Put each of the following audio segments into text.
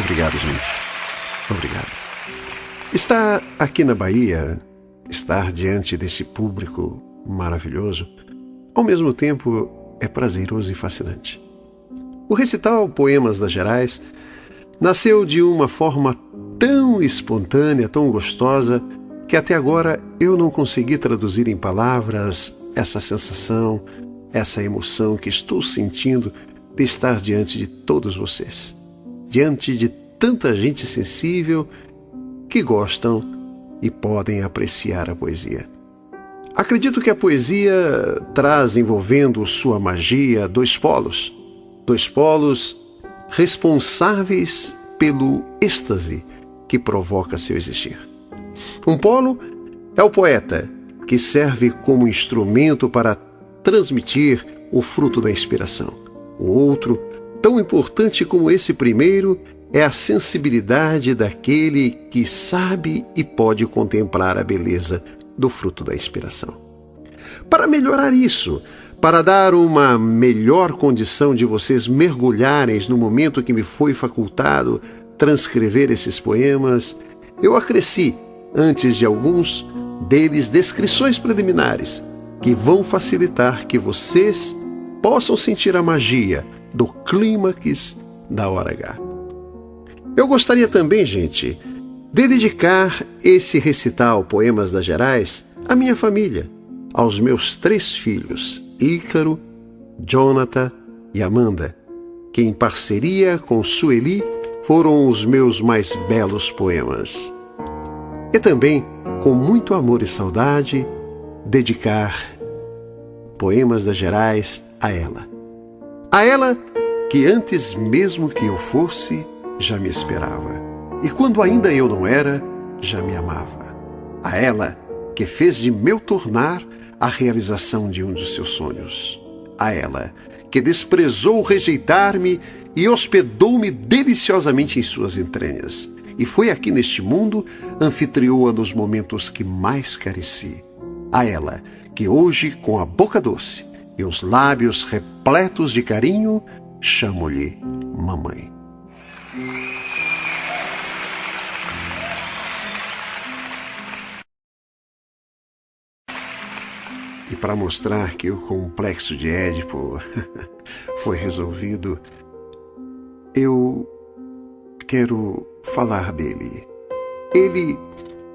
Obrigado, gente. Obrigado. Estar aqui na Bahia, estar diante desse público maravilhoso, ao mesmo tempo é prazeroso e fascinante. O recital Poemas das Gerais nasceu de uma forma tão espontânea, tão gostosa, que até agora eu não consegui traduzir em palavras essa sensação, essa emoção que estou sentindo de estar diante de todos vocês, diante de tanta gente sensível que gostam e podem apreciar a poesia. Acredito que a poesia traz envolvendo sua magia dois polos responsáveis pelo êxtase que provoca seu existir. Um polo é o poeta, que serve como instrumento para transmitir o fruto da inspiração. O outro, tão importante como esse primeiro, é a sensibilidade daquele que sabe e pode contemplar a beleza do fruto da inspiração. Para melhorar isso, para dar uma melhor condição de vocês mergulharem no momento que me foi facultado transcrever esses poemas, eu acresci, antes de alguns deles, descrições preliminares que vão facilitar que vocês possam sentir a magia do clímax da hora H. Eu gostaria também, gente, de dedicar esse recital Poemas das Gerais à minha família, aos meus 3 filhos, Ícaro, Jonathan e Amanda, que em parceria com Sueli foram os meus mais belos poemas. E também, com muito amor e saudade, dedicar Poemas das Gerais a ela. A ela que antes mesmo que eu fosse, já me esperava. E quando ainda eu não era, já me amava. A ela que fez de meu tornar a realização de um dos seus sonhos. A ela que desprezou rejeitar-me e hospedou-me deliciosamente em suas entranhas. E foi aqui neste mundo anfitrioa nos momentos que mais careci. A ela que hoje, com a boca doce e os lábios repletos de carinho, chamo-lhe mamãe. E para mostrar que o complexo de Édipo foi resolvido, eu quero falar dele. Ele,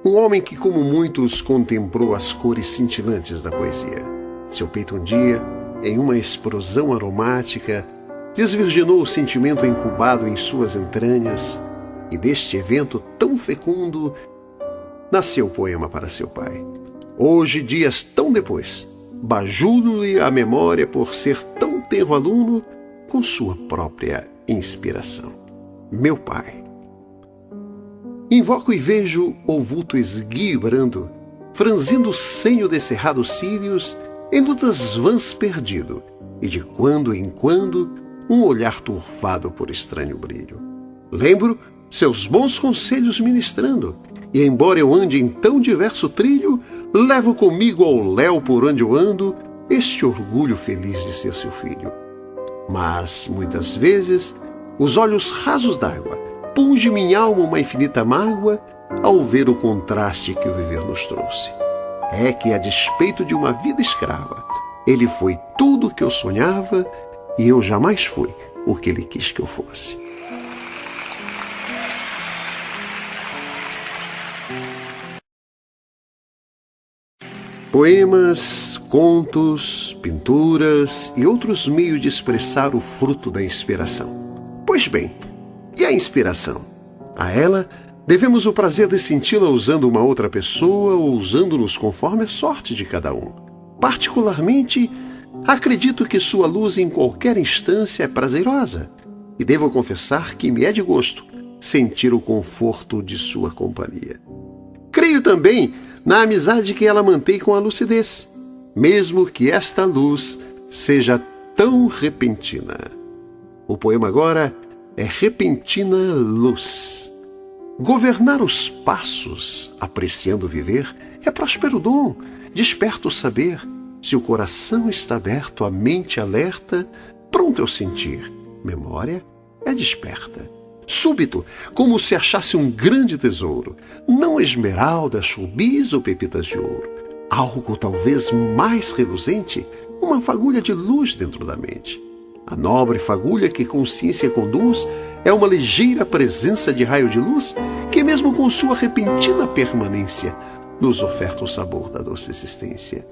um homem que, como muitos, contemplou as cores cintilantes da poesia. Seu peito um dia, em uma explosão aromática, desvirginou o sentimento incubado em suas entranhas, e deste evento tão fecundo nasceu o poema para seu pai. Hoje, dias tão depois, bajulo-lhe a memória por ser tão tenro aluno com sua própria inspiração. Meu pai. Invoco e vejo o vulto esguio e brando, franzindo o senho de cerrados cílios, em lutas vãs perdido, e de quando em quando um olhar turvado por estranho brilho. Lembro seus bons conselhos ministrando, e embora eu ande em tão diverso trilho, levo comigo ao léu por onde eu ando este orgulho feliz de ser seu filho. Mas, muitas vezes, os olhos rasos d'água punge minha alma uma infinita mágoa ao ver o contraste que o viver nos trouxe. É que, a despeito de uma vida escrava, ele foi tudo o que eu sonhava e eu jamais fui o que ele quis que eu fosse. Poemas, contos, pinturas e outros meios de expressar o fruto da inspiração. Pois bem, e a inspiração? A ela devemos o prazer de senti-la usando uma outra pessoa ou usando-nos conforme a sorte de cada um. Particularmente, acredito que sua luz em qualquer instância é prazerosa, e devo confessar que me é de gosto sentir o conforto de sua companhia. Creio também na amizade que ela mantém com a lucidez, mesmo que esta luz seja tão repentina. O poema agora é Repentina Luz. Governar os passos, apreciando viver, é próspero dom, desperta o saber. Se o coração está aberto, a mente alerta, pronto eu sentir. Memória é desperta. Súbito, como se achasse um grande tesouro, não esmeraldas, rubis ou pepitas de ouro, algo talvez mais reluzente, uma fagulha de luz dentro da mente. A nobre fagulha que consciência conduz é uma ligeira presença de raio de luz que, mesmo com sua repentina permanência, nos oferta o sabor da doce existência.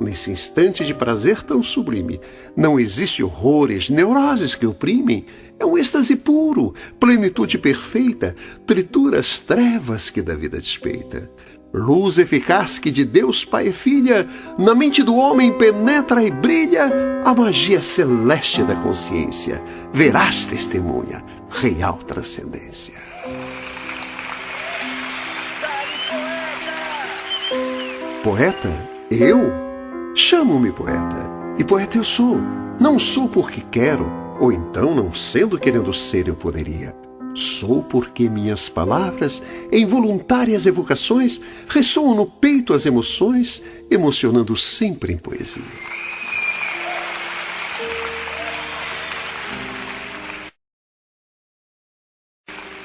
Nesse instante de prazer tão sublime, não existe horrores, neuroses que oprimem. É um êxtase puro, plenitude perfeita, tritura as trevas que da vida despeita. Luz eficaz que de Deus Pai e Filha, na mente do homem penetra e brilha a magia celeste da consciência. Verás testemunha, real transcendência. Poeta? Eu? Chamo-me poeta. E poeta eu sou. Não sou porque quero, ou então, não sendo querendo ser, eu poderia. Sou porque minhas palavras, em voluntárias evocações, ressoam no peito as emoções, emocionando sempre em poesia.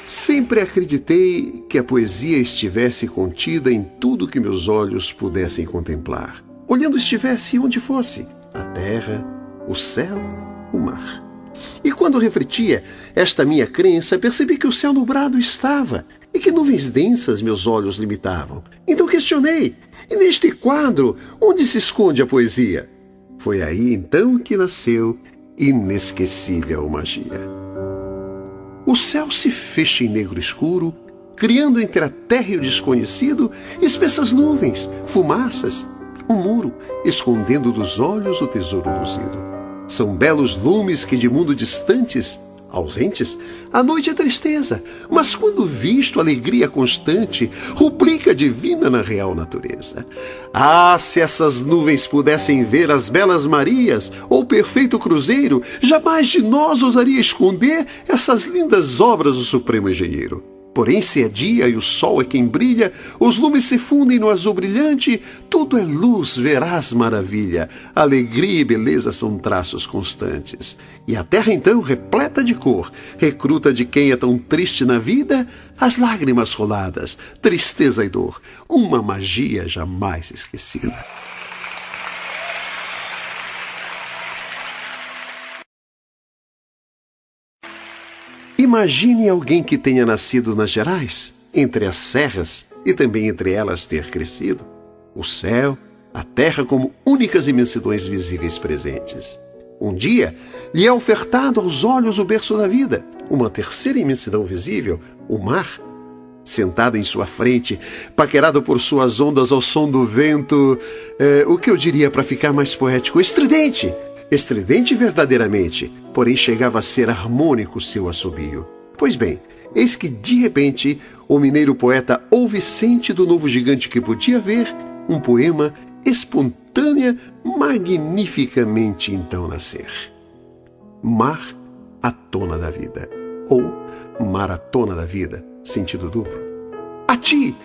Sempre acreditei que a poesia estivesse contida em tudo que meus olhos pudessem contemplar. Olhando estivesse onde fosse, a terra, o céu, o mar. E quando refletia esta minha crença, percebi que o céu nublado estava e que nuvens densas meus olhos limitavam. Então questionei, e neste quadro, onde se esconde a poesia? Foi aí então que nasceu inesquecível magia. O céu se fecha em negro escuro, criando entre a terra e o desconhecido espessas nuvens, fumaças, um muro, escondendo dos olhos o tesouro luzido. São belos lumes que de mundo distantes, ausentes, a noite é tristeza, mas quando visto alegria constante, rubrica divina na real natureza. Ah, se essas nuvens pudessem ver as belas Marias ou o perfeito cruzeiro, jamais de nós ousaria esconder essas lindas obras do Supremo Engenheiro. Porém, se é dia e o sol é quem brilha, os lumes se fundem no azul brilhante, tudo é luz, verás maravilha, alegria e beleza são traços constantes. E a terra então, repleta de cor, recruta de quem é tão triste na vida, as lágrimas roladas, tristeza e dor, uma magia jamais esquecida. Imagine alguém que tenha nascido nas Gerais, entre as serras e também entre elas ter crescido. O céu, a terra como únicas imensidões visíveis presentes. Um dia, lhe é ofertado aos olhos o berço da vida, uma terceira imensidão visível, o mar. Sentado em sua frente, paquerado por suas ondas ao som do vento, o que eu diria para ficar mais poético? Estridente! Estridente verdadeiramente, porém chegava a ser harmônico seu assobio. Pois bem, eis que de repente o mineiro poeta ouve e sente do novo gigante que podia ver um poema espontânea, magnificamente então nascer. Mar, a tona da vida, ou maratona da vida, sentido duplo. A ti,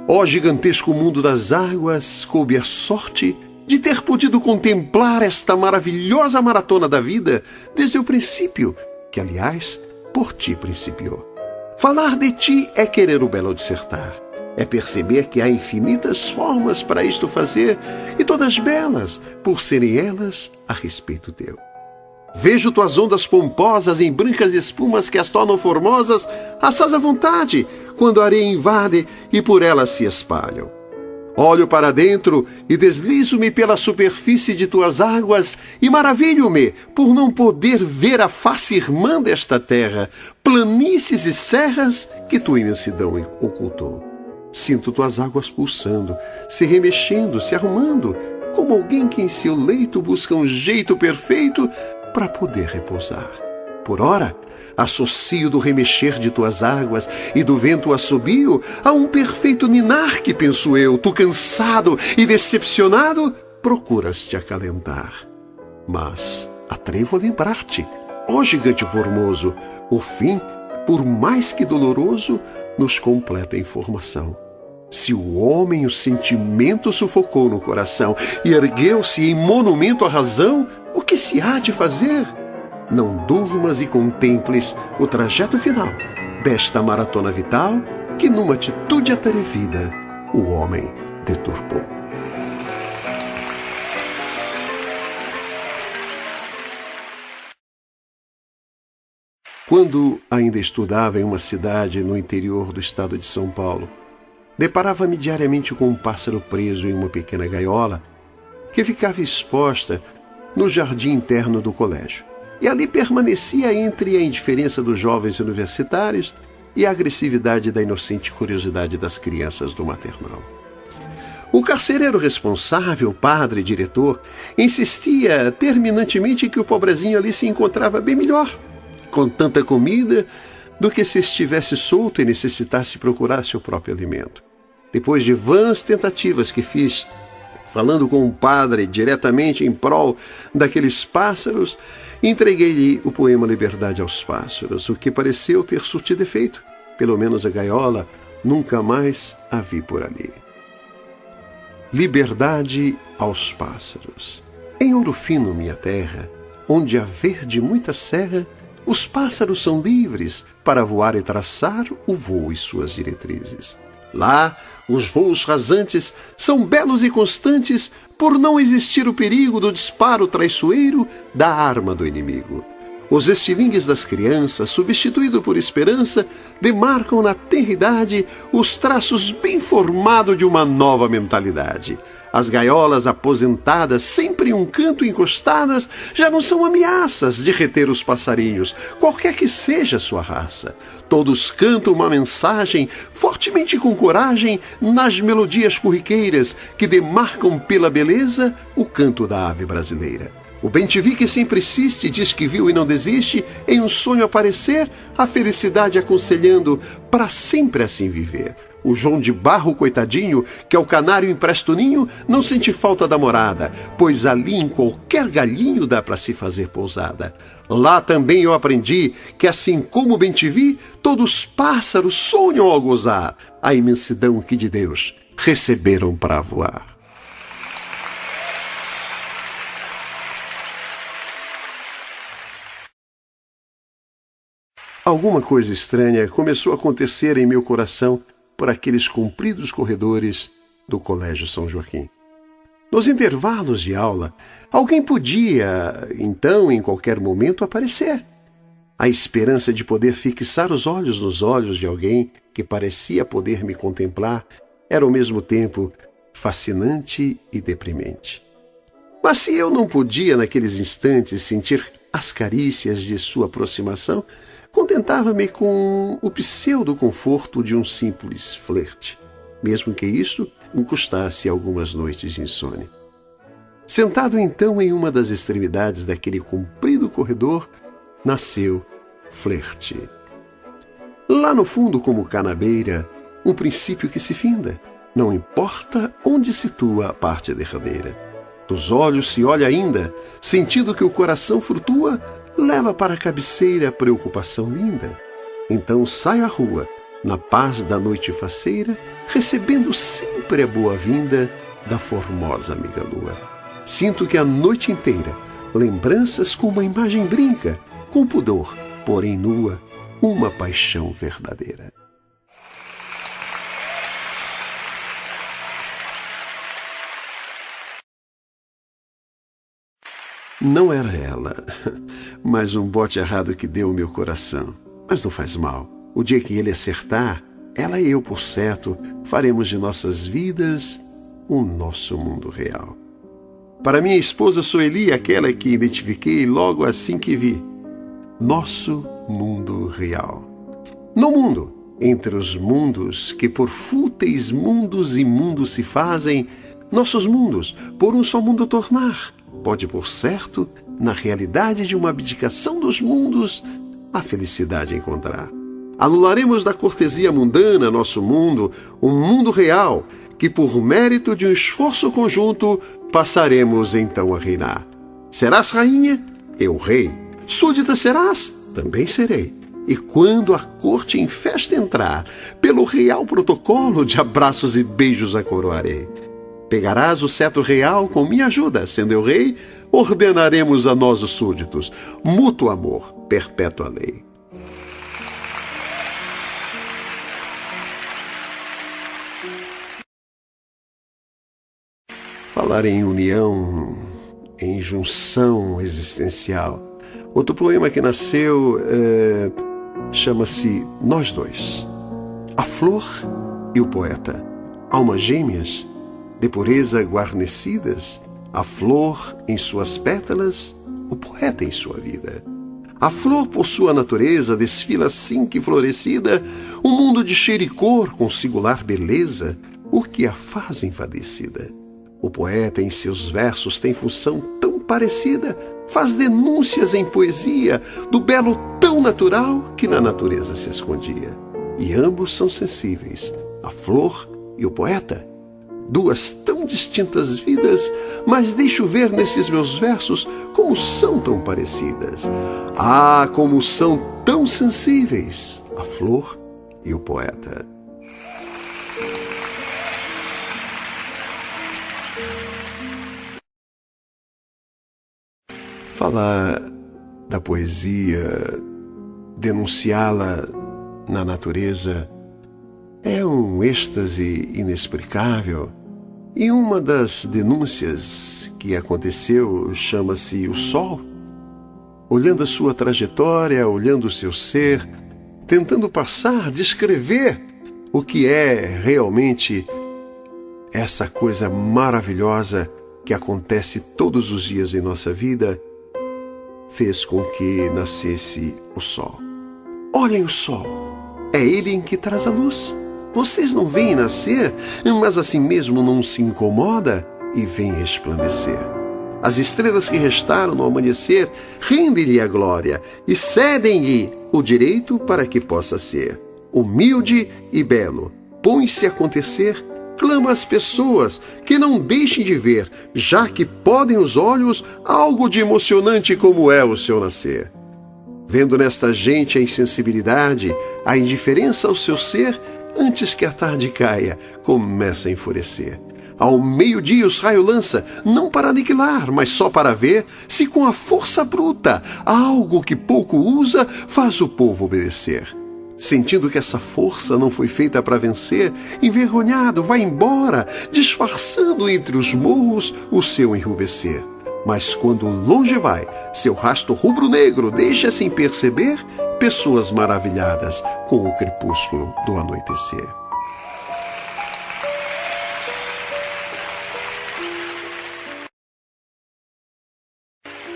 ó gigantesco mundo das águas, coube a sorte de ter podido contemplar esta maravilhosa maratona da vida desde o princípio, que, aliás, por ti principiou. Falar de ti é querer o belo dissertar, é perceber que há infinitas formas para isto fazer, e todas belas, por serem elas a respeito teu. Vejo tuas ondas pomposas em brancas espumas que as tornam formosas, assaz à vontade, quando a areia invade e por elas se espalham. Olho para dentro e deslizo-me pela superfície de tuas águas e maravilho-me por não poder ver a face irmã desta terra, planícies e serras que tua imensidão ocultou. Sinto tuas águas pulsando, se remexendo, se arrumando, como alguém que em seu leito busca um jeito perfeito para poder repousar. Por ora, associo do remexer de tuas águas e do vento assobio a um perfeito ninar que, penso eu, tu cansado e decepcionado, procuras te acalentar. Mas atrevo a lembrar-te, ó gigante formoso, o fim, por mais que doloroso, nos completa a informação. Se o homem o sentimento sufocou no coração e ergueu-se em monumento à razão, o que se há de fazer? Não durmas e contemples o trajeto final, desta maratona vital que, numa atitude atrevida, o homem deturpou. Quando ainda estudava em uma cidade no interior do estado de São Paulo, deparava-me diariamente com um pássaro preso em uma pequena gaiola que ficava exposta no jardim interno do colégio. E ali permanecia entre a indiferença dos jovens universitários e a agressividade da inocente curiosidade das crianças do maternal. O carcereiro responsável, padre, diretor, insistia terminantemente que o pobrezinho ali se encontrava bem melhor, com tanta comida, do que se estivesse solto e necessitasse procurar seu próprio alimento. Depois de vãs tentativas que fiz, falando com o padre diretamente em prol daqueles pássaros, entreguei-lhe o poema Liberdade aos Pássaros, o que pareceu ter surtido efeito. Pelo menos a gaiola nunca mais a vi por ali. Liberdade aos pássaros. Em Ouro Fino, minha terra, onde há verde muita serra, os pássaros são livres para voar e traçar o voo e suas diretrizes. Lá, os voos rasantes são belos e constantes por não existir o perigo do disparo traiçoeiro da arma do inimigo. Os estilingues das crianças, substituído por esperança, demarcam na tenridade os traços bem formados de uma nova mentalidade. As gaiolas aposentadas, sempre em um canto encostadas, já não são ameaças de reter os passarinhos, qualquer que seja a sua raça. Todos cantam uma mensagem, fortemente com coragem, nas melodias corriqueiras que demarcam pela beleza o canto da ave brasileira. O bem-te-vi que sempre insiste, diz que viu e não desiste, em um sonho aparecer, a felicidade aconselhando para sempre assim viver. O João de Barro, coitadinho, que ao canário empresta o ninho, não sente falta da morada, pois ali em qualquer galhinho dá para se fazer pousada. Lá também eu aprendi que, assim como bem-te-vi, todos os pássaros sonham ao gozar a imensidão que de Deus receberam para voar. Alguma coisa estranha começou a acontecer em meu coração por aqueles compridos corredores do Colégio São Joaquim. Nos intervalos de aula, alguém podia, então, em qualquer momento, aparecer. A esperança de poder fixar os olhos nos olhos de alguém que parecia poder me contemplar era ao mesmo tempo fascinante e deprimente. Mas se eu não podia, naqueles instantes, sentir as carícias de sua aproximação, contentava-me com o pseudo-conforto de um simples flerte, mesmo que isso me custasse algumas noites de insônia. Sentado então em uma das extremidades daquele comprido corredor, nasceu flerte. Lá no fundo, como cá na beira, um princípio que se finda, não importa onde situa a parte derradeira. Dos olhos se olha ainda, sentindo que o coração flutua, leva para a cabeceira a preocupação linda. Então saio à rua, na paz da noite faceira, recebendo sempre a boa-vinda da formosa amiga lua. Sinto que a noite inteira, lembranças com uma imagem brinca, com pudor, porém nua, uma paixão verdadeira. Não era ela, mas um bote errado que deu o meu coração. Mas não faz mal. O dia que ele acertar, ela e eu, por certo, faremos de nossas vidas o nosso mundo real. Para minha esposa Sueli, aquela que identifiquei logo assim que vi. Nosso mundo real. No mundo, entre os mundos que por fúteis mundos e mundos se fazem, nossos mundos por um só mundo tornar, pode, por certo, na realidade de uma abdicação dos mundos, a felicidade encontrar. Anularemos da cortesia mundana nosso mundo, um mundo real, que por mérito de um esforço conjunto, passaremos então a reinar. Serás rainha? Eu rei. Súdita serás? Também serei. E quando a corte em festa entrar, pelo real protocolo de abraços e beijos a coroarei. Pegarás o cetro real com minha ajuda, sendo eu rei, ordenaremos a nós os súditos, mútuo amor, perpétua lei. falar em união, em junção existencial. Outro poema que nasceu chama-se Nós Dois. A flor e o poeta, almas gêmeas, de pureza guarnecidas, a flor em suas pétalas, o poeta em sua vida. A flor, por sua natureza, desfila assim que florescida, um mundo de cheiro e cor com singular beleza, o que a faz envadecida. O poeta, em seus versos, tem função tão parecida, faz denúncias em poesia do belo tão natural que na natureza se escondia. E ambos são sensíveis, a flor e o poeta. Duas tão distintas vidas, mas deixo ver nesses meus versos como são tão parecidas. Ah, como são tão sensíveis, a flor e o poeta. Falar da poesia, denunciá-la na natureza, é um êxtase inexplicável. E uma das denúncias que aconteceu chama-se o Sol. Olhando a sua trajetória, olhando o seu ser, tentando passar, descrever o que é realmente essa coisa maravilhosa que acontece todos os dias em nossa vida, fez com que nascesse o Sol. Olhem o Sol, é ele em que traz a luz. Vocês não veem nascer, mas assim mesmo não se incomoda e vem resplandecer. As estrelas que restaram no amanhecer rendem-lhe a glória e cedem-lhe o direito para que possa ser. Humilde e belo, põe-se a acontecer, clama às pessoas que não deixem de ver, já que podem os olhos algo de emocionante como é o seu nascer. Vendo nesta gente a insensibilidade, a indiferença ao seu ser, antes que a tarde caia, começa a enfurecer. Ao meio-dia os raios lança, não para aniquilar, mas só para ver se com a força bruta, algo que pouco usa, faz o povo obedecer. Sentindo que essa força não foi feita para vencer, envergonhado vai embora, disfarçando entre os morros o seu enrubescer. Mas quando longe vai, seu rastro rubro-negro deixa sem perceber pessoas maravilhadas com o crepúsculo do anoitecer.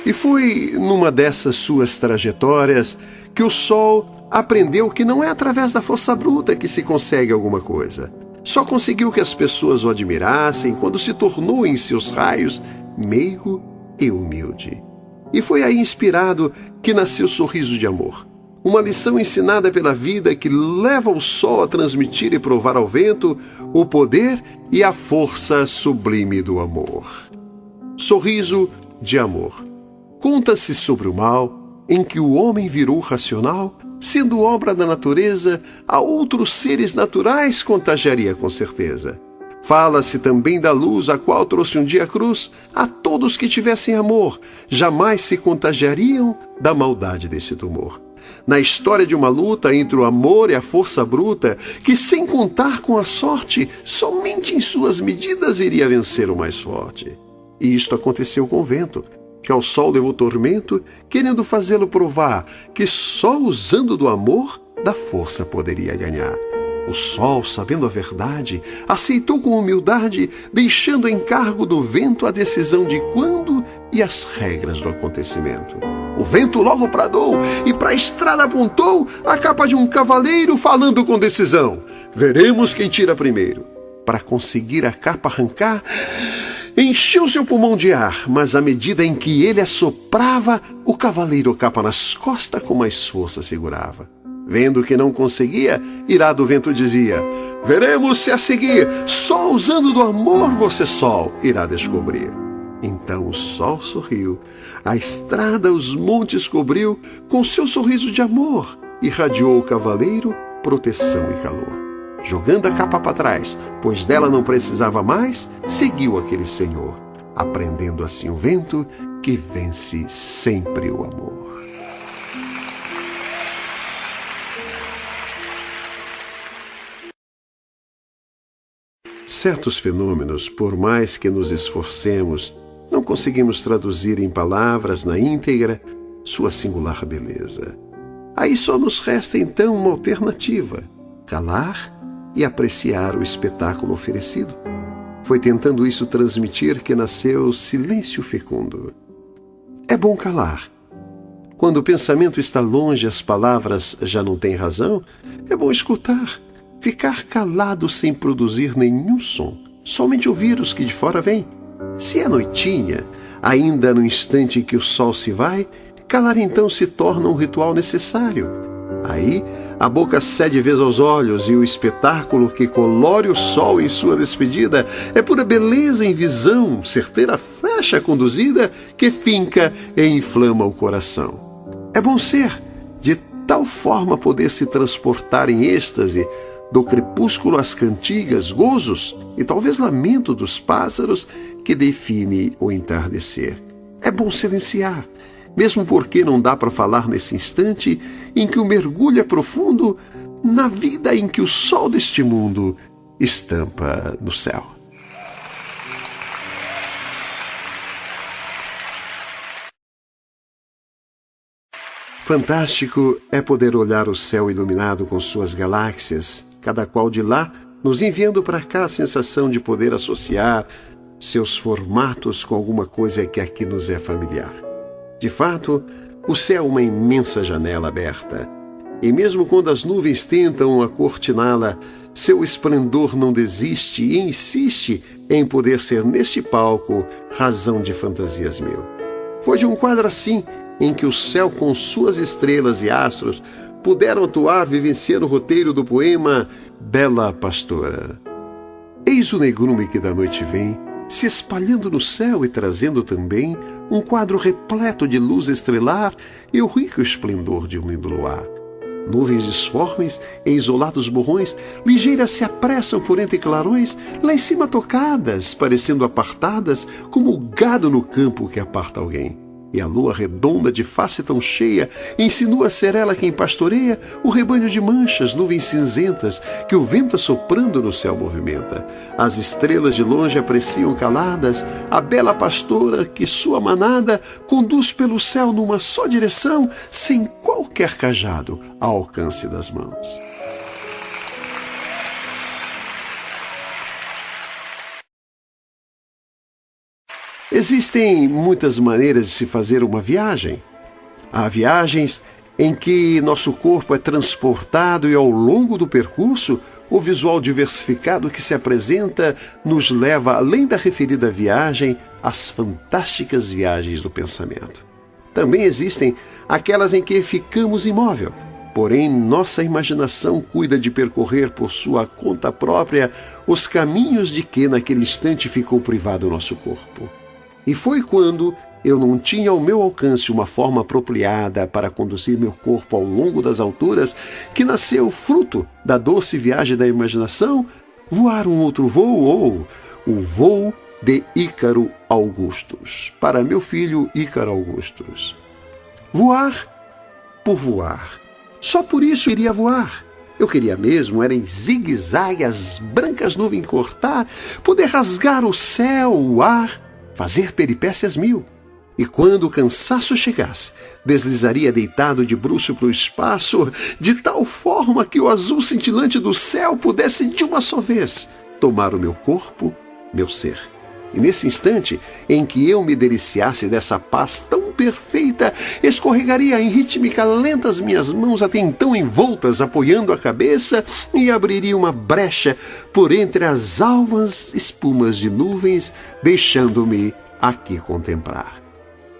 E foi numa dessas suas trajetórias que o Sol aprendeu que não é através da força bruta que se consegue alguma coisa. Só conseguiu que as pessoas o admirassem quando se tornou em seus raios meigo e humilde. E foi aí inspirado que nasceu o sorriso de amor. Uma lição ensinada pela vida que leva o sol a transmitir e provar ao vento o poder e a força sublime do amor. Sorriso de amor. Conta-se sobre o mal em que o homem virou racional, sendo obra da natureza, a outros seres naturais contagiaria com certeza. Fala-se também da luz, a qual trouxe um dia a cruz a todos que tivessem amor, jamais se contagiariam da maldade desse tumor. Na história de uma luta entre o amor e a força bruta, que sem contar com a sorte, somente em suas medidas iria vencer o mais forte. E isto aconteceu com o vento, que ao sol levou tormento, querendo fazê-lo provar que só usando do amor, da força poderia ganhar. O sol, sabendo a verdade, aceitou com humildade, deixando em cargo do vento a decisão de quando e as regras do acontecimento. O vento logo bradou e para a estrada apontou a capa de um cavaleiro falando com decisão. Veremos quem tira primeiro. Para conseguir a capa arrancar, encheu seu pulmão de ar, mas à medida em que ele assoprava, o cavaleiro a capa nas costas com mais força segurava. Vendo que não conseguia, irado o vento dizia: veremos se a seguir, só usando do amor você, sol, irá descobrir. Então o sol sorriu, a estrada os montes cobriu, com seu sorriso de amor, irradiou o cavaleiro proteção e calor. Jogando a capa para trás, pois dela não precisava mais, seguiu aquele senhor, aprendendo assim o vento que vence sempre o amor. Certos fenômenos, por mais que nos esforcemos, não conseguimos traduzir em palavras na íntegra sua singular beleza. Aí só nos resta então uma alternativa: calar e apreciar o espetáculo oferecido. Foi tentando isso transmitir que nasceu Silêncio Fecundo. É bom calar. Quando o pensamento está longe, as palavras já não têm razão, é bom escutar, ficar calado sem produzir nenhum som, somente ouvir os que de fora vêm. Se é noitinha, ainda no instante em que o sol se vai, calar então se torna um ritual necessário. Aí, a boca cede vez aos olhos e o espetáculo que colore o sol em sua despedida é pura beleza em visão, certeira flecha conduzida que finca e inflama o coração. É bom ser, de tal forma poder se transportar em êxtase, do crepúsculo às cantigas, gozos e talvez lamento dos pássaros que define o entardecer. É bom silenciar, mesmo porque não dá para falar nesse instante em que o mergulho é profundo na vida em que o sol deste mundo estampa no céu. Fantástico é poder olhar o céu iluminado com suas galáxias, cada qual de lá nos enviando para cá a sensação de poder associar seus formatos com alguma coisa que aqui nos é familiar. De fato, o céu é uma imensa janela aberta, e mesmo quando as nuvens tentam acortiná-la, seu esplendor não desiste e insiste em poder ser neste palco razão de fantasias mil. Foi de um quadro assim em que o céu com suas estrelas e astros puderam atuar vivenciando o roteiro do poema Bela Pastora. Eis o negrume que da noite vem, se espalhando no céu e trazendo também um quadro repleto de luz estrelar e o rico esplendor de um lindo luar. Nuvens disformes, em isolados borrões, ligeiras se apressam por entre clarões, lá em cima tocadas, parecendo apartadas, como o gado no campo que aparta alguém. E a lua redonda de face tão cheia insinua ser ela quem pastoreia o rebanho de manchas, nuvens cinzentas que o vento assoprando no céu movimenta. As estrelas de longe apreciam caladas a bela pastora que sua manada conduz pelo céu numa só direção, sem qualquer cajado ao alcance das mãos. Existem muitas maneiras de se fazer uma viagem. Há viagens em que nosso corpo é transportado e ao longo do percurso o visual diversificado que se apresenta nos leva além da referida viagem às fantásticas viagens do pensamento. Também existem aquelas em que ficamos imóvel, porém nossa imaginação cuida de percorrer por sua conta própria os caminhos de que naquele instante ficou privado o nosso corpo. E foi quando eu não tinha ao meu alcance uma forma apropriada para conduzir meu corpo ao longo das alturas que nasceu fruto da doce viagem da imaginação, voar um outro voo ou o voo de Ícaro Augustus, para meu filho Ícaro Augustus. Voar por voar. Só por isso eu queria voar. Eu queria mesmo era em zigue-zague as brancas nuvens cortar, poder rasgar o céu, o ar, fazer peripécias mil. E quando o cansaço chegasse, deslizaria deitado de bruço para o espaço, de tal forma que o azul cintilante do céu pudesse de uma só vez tomar o meu corpo, meu ser. E nesse instante em que eu me deliciasse dessa paz tão perfeita, escorregaria em rítmica lenta as minhas mãos até então envoltas, apoiando a cabeça, e abriria uma brecha por entre as alvas espumas de nuvens, deixando-me aqui contemplar.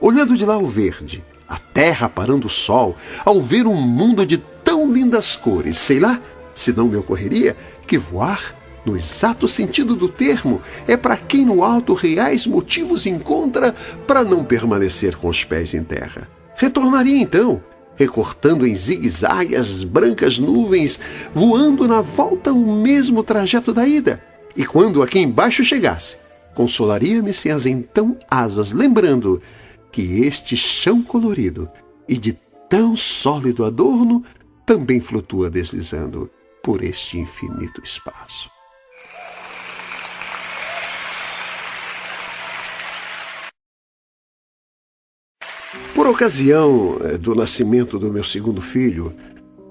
Olhando de lá o verde, a terra parando o sol, ao ver um mundo de tão lindas cores, sei lá, se não me ocorreria que voar, no exato sentido do termo, é para quem no alto reais motivos encontra para não permanecer com os pés em terra. Retornaria então, recortando em zigue-zague as brancas nuvens, voando na volta o mesmo trajeto da ida. E quando aqui embaixo chegasse, consolaria-me sem as então asas, lembrando que este chão colorido e de tão sólido adorno também flutua deslizando por este infinito espaço. Por ocasião do nascimento do meu segundo filho,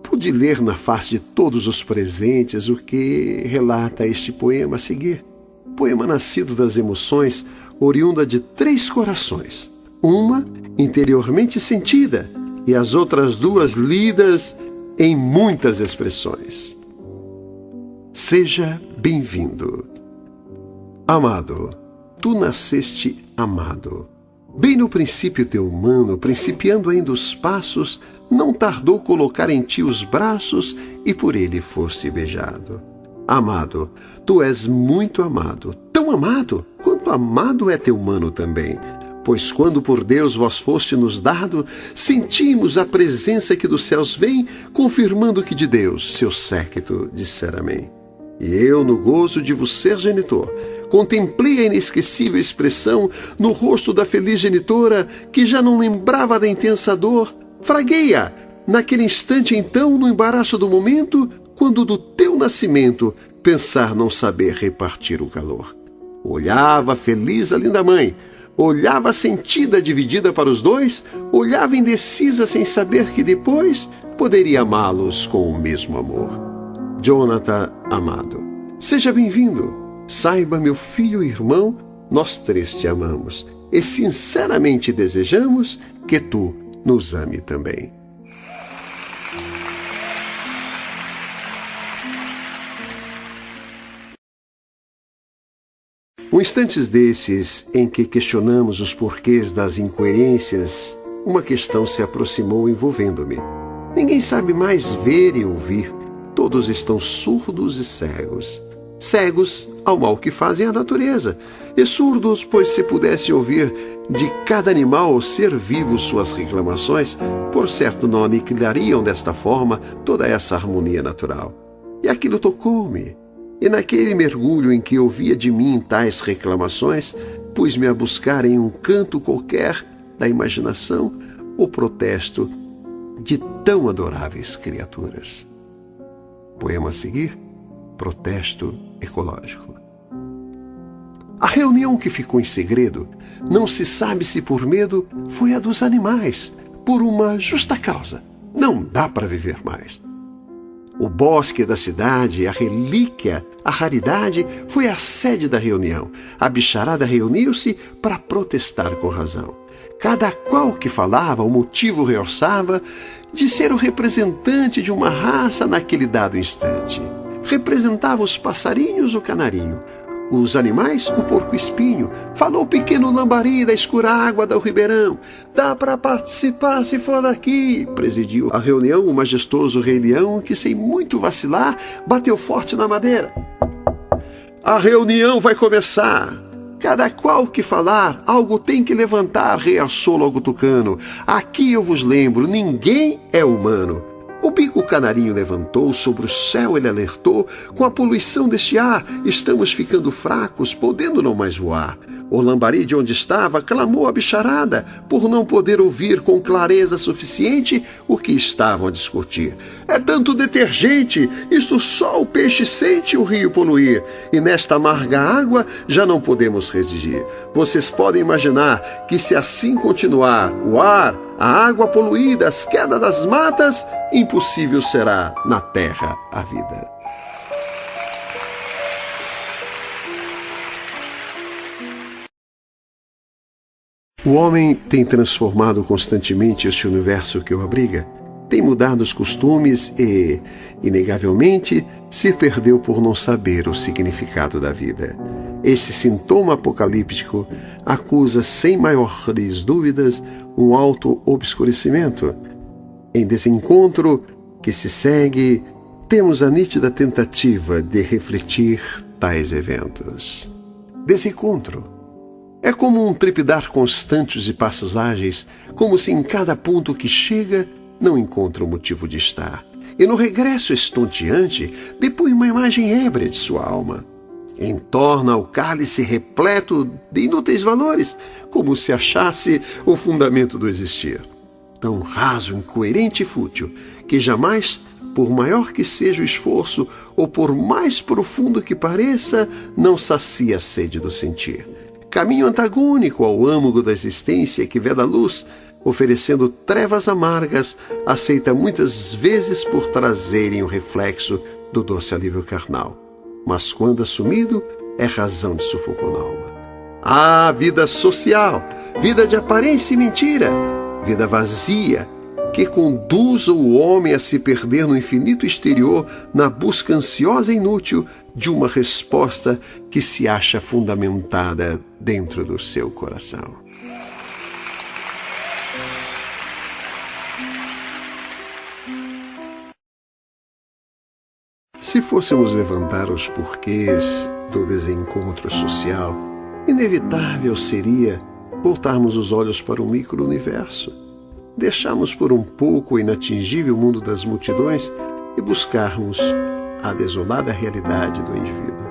pude ler na face de todos os presentes o que relata este poema a seguir. Poema nascido das emoções, oriunda de 3 corações. Uma interiormente sentida e as outras 2 lidas em muitas expressões. Seja bem-vindo. Amado, tu nasceste amado. Bem no princípio teu humano, principiando ainda os passos, não tardou colocar em ti os braços e por ele foste beijado. Amado, tu és muito amado, tão amado quanto amado é teu mano também. Pois quando por Deus vós foste nos dado, sentimos a presença que dos céus vem, confirmando que de Deus seu séquito disser amém. E eu, no gozo de vos ser genitor, contemplei a inesquecível expressão no rosto da feliz genitora, que já não lembrava da intensa dor. Fraguei-a, naquele instante então, no embaraço do momento, quando do teu nascimento pensar não saber repartir o calor. Olhava feliz a linda mãe, olhava sentida dividida para os 2, olhava indecisa sem saber que depois poderia amá-los com o mesmo amor. Jonathan amado, seja bem-vindo. Saiba, meu filho e irmão, nós 3 te amamos e sinceramente desejamos que tu nos ame também. Instantes desses em que questionamos os porquês das incoerências, uma questão se aproximou envolvendo-me. Ninguém sabe mais ver e ouvir. Todos estão surdos e cegos. Cegos ao mal que fazem a natureza, e surdos, pois se pudesse ouvir de cada animal ou ser vivo suas reclamações, por certo não aniquilariam desta forma toda essa harmonia natural. E aquilo tocou-me. E naquele mergulho em que ouvia de mim tais reclamações, pus-me a buscar em um canto qualquer da imaginação o protesto de tão adoráveis criaturas. Poema a seguir, protesto ecológico. A reunião que ficou em segredo, não se sabe se por medo, foi a dos animais, por uma justa causa. Não dá para viver mais. O bosque da cidade, a relíquia, a raridade, foi a sede da reunião. A bicharada reuniu-se para protestar com razão. Cada qual que falava, o motivo realçava de ser o representante de uma raça naquele dado instante. Representava os passarinhos o canarinho, os animais o porco-espinho. Falou o pequeno lambari da escura água do ribeirão. Dá para participar se for daqui. Presidiu a reunião o majestoso rei leão, que sem muito vacilar bateu forte na madeira. A reunião vai começar. Cada qual que falar, algo tem que levantar, reaçou logo tucano. Aqui eu vos lembro, ninguém é humano. O bico canarinho levantou, sobre o céu ele alertou, com a poluição deste ar, estamos ficando fracos, podendo não mais voar. O lambari de onde estava clamou a bicharada, por não poder ouvir com clareza suficiente o que estavam a discutir. É tanto detergente, isto só o peixe sente o rio poluir, e nesta amarga água já não podemos resistir. Vocês podem imaginar que se assim continuar, o ar, a água poluída, as quedas das matas, impossível será na terra a vida. O homem tem transformado constantemente este universo que o abriga, tem mudado os costumes e, inegavelmente, se perdeu por não saber o significado da vida. Esse sintoma apocalíptico acusa sem maiores dúvidas um auto-obscurecimento. Em desencontro que se segue, temos a nítida tentativa de refletir tais eventos. Desencontro. É como um trepidar constante de passos ágeis, como se em cada ponto que chega não encontra o motivo de estar. E no regresso estonteante, depõe uma imagem ébria de sua alma. Entorna o cálice repleto de inúteis valores, como se achasse o fundamento do existir. Tão raso, incoerente e fútil, que jamais, por maior que seja o esforço, ou por mais profundo que pareça, não sacia a sede do sentir. Caminho antagônico ao âmago da existência que veda a luz, oferecendo trevas amargas, aceita muitas vezes por trazerem o reflexo do doce alívio carnal. Mas quando assumido, é razão de sufoco na alma. Vida social, vida de aparência e mentira, vida vazia, que conduz o homem a se perder no infinito exterior na busca ansiosa e inútil de uma resposta que se acha fundamentada dentro do seu coração. Se fôssemos levantar os porquês do desencontro social, inevitável seria voltarmos os olhos para o micro-universo, deixarmos por um pouco o inatingível mundo das multidões e buscarmos a desolada realidade do indivíduo.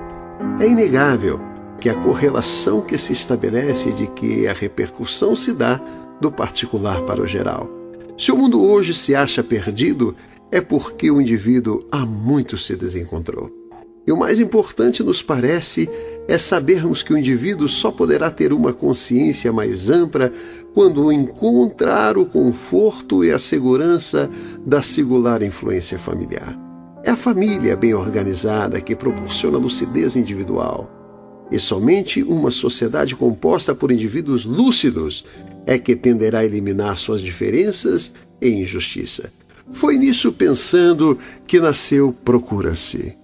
É inegável que a correlação que se estabelece de que a repercussão se dá do particular para o geral. Se o mundo hoje se acha perdido, é porque o indivíduo há muito se desencontrou. E o mais importante, nos parece, é sabermos que o indivíduo só poderá ter uma consciência mais ampla quando encontrar o conforto e a segurança da singular influência familiar. É a família bem organizada que proporciona lucidez individual. E somente uma sociedade composta por indivíduos lúcidos é que tenderá a eliminar suas diferenças e injustiça. Foi nisso pensando que nasceu Procura-se.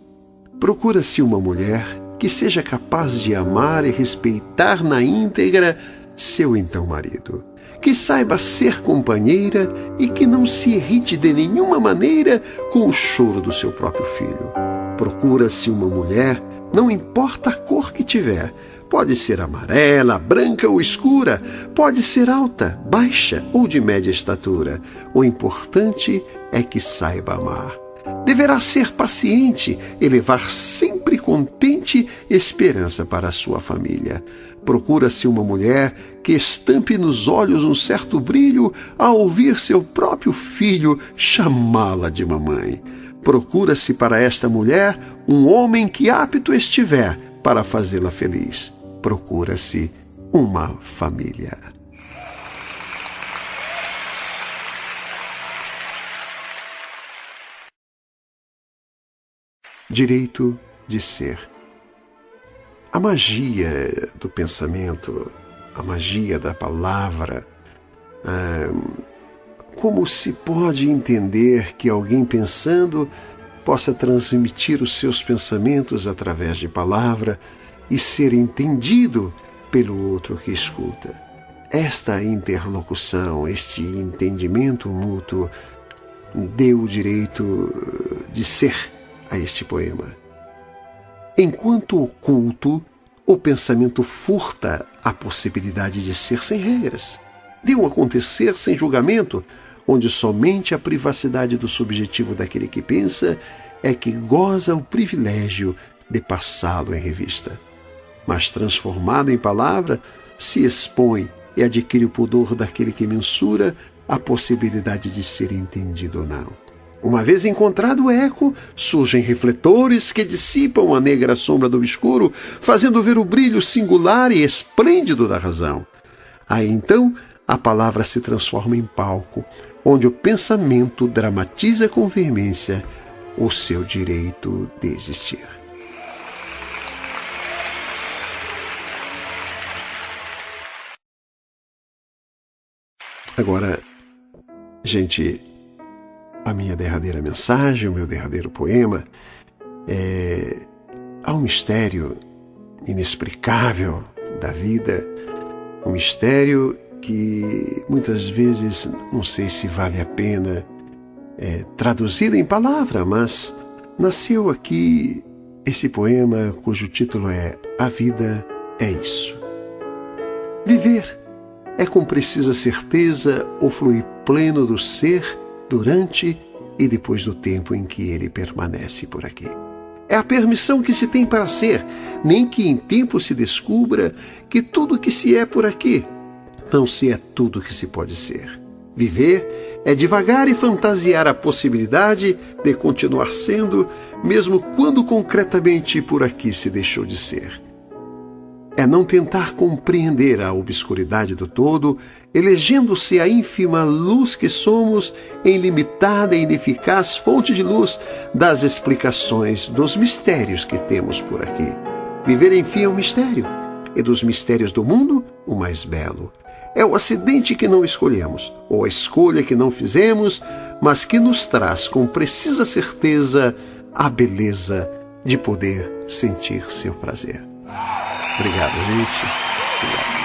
Procura-se uma mulher que seja capaz de amar e respeitar na íntegra seu então marido, que saiba ser companheira e que não se irrite de nenhuma maneira com o choro do seu próprio filho. Procura-se uma mulher, não importa a cor que tiver, pode ser amarela, branca ou escura, pode ser alta, baixa ou de média estatura. O importante é que saiba amar. Deverá ser paciente e levar sempre contente esperança para a sua família. Procura-se uma mulher que estampe nos olhos um certo brilho ao ouvir seu próprio filho chamá-la de mamãe. Procura-se para esta mulher um homem que apto estiver para fazê-la feliz. Procura-se uma família. Direito de ser. A magia do pensamento, a magia da palavra. Como se pode entender que alguém pensando possa transmitir os seus pensamentos através de palavra e ser entendido pelo outro que escuta? Esta interlocução, este entendimento mútuo deu o direito de ser a este poema. Enquanto oculto, o pensamento furta a possibilidade de ser sem regras, de um acontecer sem julgamento, onde somente a privacidade do subjetivo daquele que pensa é que goza o privilégio de passá-lo em revista. Mas transformado em palavra, se expõe e adquire o pudor daquele que mensura a possibilidade de ser entendido ou não. Uma vez encontrado o eco, surgem refletores que dissipam a negra sombra do obscuro, fazendo ver o brilho singular e esplêndido da razão. Aí então, a palavra se transforma em palco, onde o pensamento dramatiza com veemência o seu direito de existir. Agora, gente, a minha derradeira mensagem, o meu derradeiro poema, há um mistério inexplicável da vida, um mistério que muitas vezes não sei se vale a pena traduzido em palavra, mas nasceu aqui esse poema cujo título é A Vida é Isso. Viver é com precisa certeza o fluir pleno do ser durante e depois do tempo em que ele permanece por aqui. É a permissão que se tem para ser, nem que em tempo se descubra que tudo que se é por aqui não se é tudo que se pode ser. Viver é devagar e fantasiar a possibilidade de continuar sendo, mesmo quando concretamente por aqui se deixou de ser. é não tentar compreender a obscuridade do todo, elegendo-se a ínfima luz que somos em limitada e ineficaz fonte de luz das explicações dos mistérios que temos por aqui. Viver, enfim, é um mistério, e dos mistérios do mundo, o mais belo. É o acidente que não escolhemos, ou a escolha que não fizemos, mas que nos traz com precisa certeza a beleza de poder sentir seu prazer. Obrigado, gente. Obrigado.